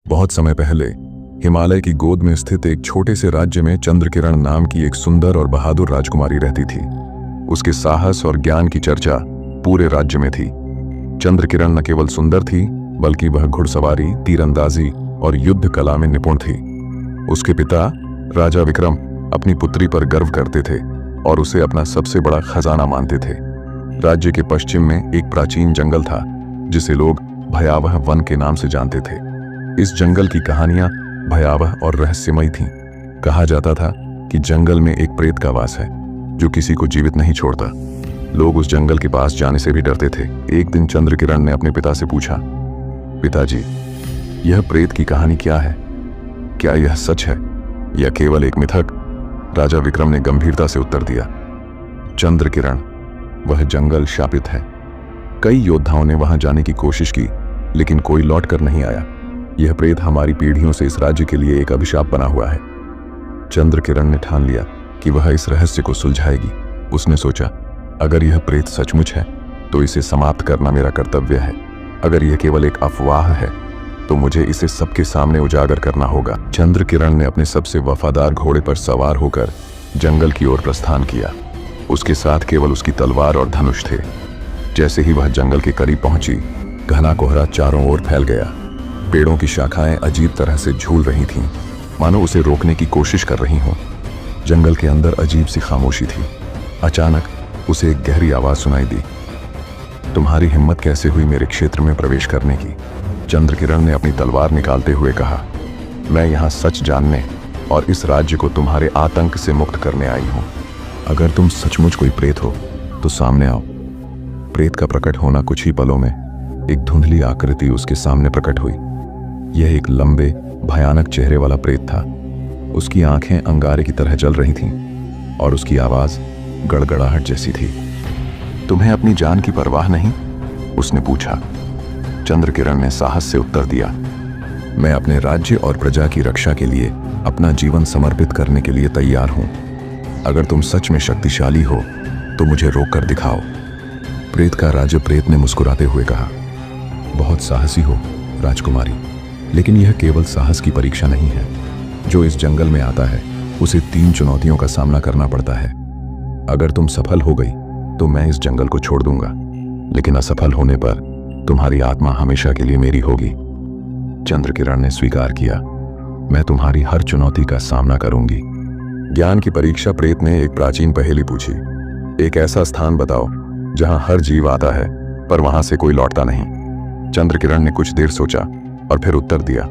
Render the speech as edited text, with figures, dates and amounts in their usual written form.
बहुत समय पहले हिमालय की गोद में स्थित एक छोटे से राज्य में चंद्रकिरण नाम की एक सुंदर और बहादुर राजकुमारी रहती थी। उसके साहस और ज्ञान की चर्चा पूरे राज्य में थी। चंद्रकिरण न केवल सुंदर थी, बल्कि वह घुड़सवारी, तीरंदाजी और युद्ध कला में निपुण थी। उसके पिता राजा विक्रम अपनी पुत्री पर गर्व करते थे और उसे अपना सबसे बड़ा खजाना मानते थे। राज्य के पश्चिम में एक प्राचीन जंगल था, जिसे लोग भयावह वन के नाम से जानते थे। इस जंगल की कहानियां भयावह और रहस्यमयी थीं। कहा जाता था कि जंगल में एक प्रेत का वास है, जो किसी को जीवित नहीं छोड़ता। लोग उस जंगल के पास जाने से भी डरते थे। एक दिन चंद्रकिरण ने अपने पिता से पूछा, पिताजी, यह प्रेत की कहानी क्या है? क्या यह सच है या केवल एक मिथक? राजा विक्रम ने गंभीरता से उत्तर दिया, चंद्रकिरण, वह जंगल शापित है। कई योद्धाओं ने वहां जाने की कोशिश की, लेकिन कोई लौट कर नहीं आया। यह प्रेत हमारी पीढ़ियों से इस राज्य के लिए एक अभिशाप बना हुआ है। चंद्रकिरण ने ठान लिया कि वह इस रहस्य को सुलझाएगी। उसने सोचा, अगर यह प्रेत सचमुच है तो इसे समाप्त करना मेरा कर्तव्य है। अगर यह केवल एक अफवाह है तो मुझे इसे सबके सामने उजागर करना होगा। चंद्रकिरण ने अपने सबसे वफादार घोड़े पर सवार होकर जंगल की ओर प्रस्थान किया। उसके साथ केवल उसकी तलवार और धनुष थे। जैसे ही वह जंगल के करीब पहुंची, घना कोहरा चारों ओर फैल गया। पेड़ों की शाखाएं अजीब तरह से झूल रही थीं, मानो उसे रोकने की कोशिश कर रही हों। जंगल के अंदर अजीब सी खामोशी थी। अचानक उसे एक गहरी आवाज सुनाई दी, तुम्हारी हिम्मत कैसे हुई मेरे क्षेत्र में प्रवेश करने की? चंद्रकिरण ने अपनी तलवार निकालते हुए कहा, मैं यहाँ सच जानने और इस राज्य को तुम्हारे आतंक से मुक्त करने आई हूँ। अगर तुम सचमुच कोई प्रेत हो तो सामने आओ। प्रेत का प्रकट होना कुछ ही पलों में एक धुंधली आकृति उसके सामने प्रकट हुई। यह एक लंबे, भयानक चेहरे वाला प्रेत था। उसकी आंखें अंगारे की तरह जल रही थीं और उसकी आवाज गड़गड़ाहट जैसी थी। तुम्हें अपनी जान की परवाह नहीं? उसने पूछा। चंद्रकिरण ने साहस से उत्तर दिया, मैं अपने राज्य और प्रजा की रक्षा के लिए अपना जीवन समर्पित करने के लिए तैयार हूं। अगर तुम सच में शक्तिशाली हो तो मुझे रोक कर दिखाओ। प्रेत का राजा प्रेत ने मुस्कुराते हुए कहा, बहुत साहसी हो राजकुमारी, लेकिन यह केवल साहस की परीक्षा नहीं है। जो इस जंगल में आता है उसे 3 चुनौतियों का सामना करना पड़ता है। अगर तुम सफल हो गई तो मैं इस जंगल को छोड़ दूंगा, लेकिन असफल होने पर तुम्हारी आत्मा हमेशा के लिए मेरी होगी। चंद्रकिरण ने स्वीकार किया, मैं तुम्हारी हर चुनौती का सामना करूंगी। ज्ञान की परीक्षा प्रेत ने एक प्राचीन पहेली पूछी, एक ऐसा स्थान बताओ जहां हर जीव आता है पर वहां से कोई लौटता नहीं। चंद्रकिरण ने कुछ देर सोचा और फिर उत्तर दिया,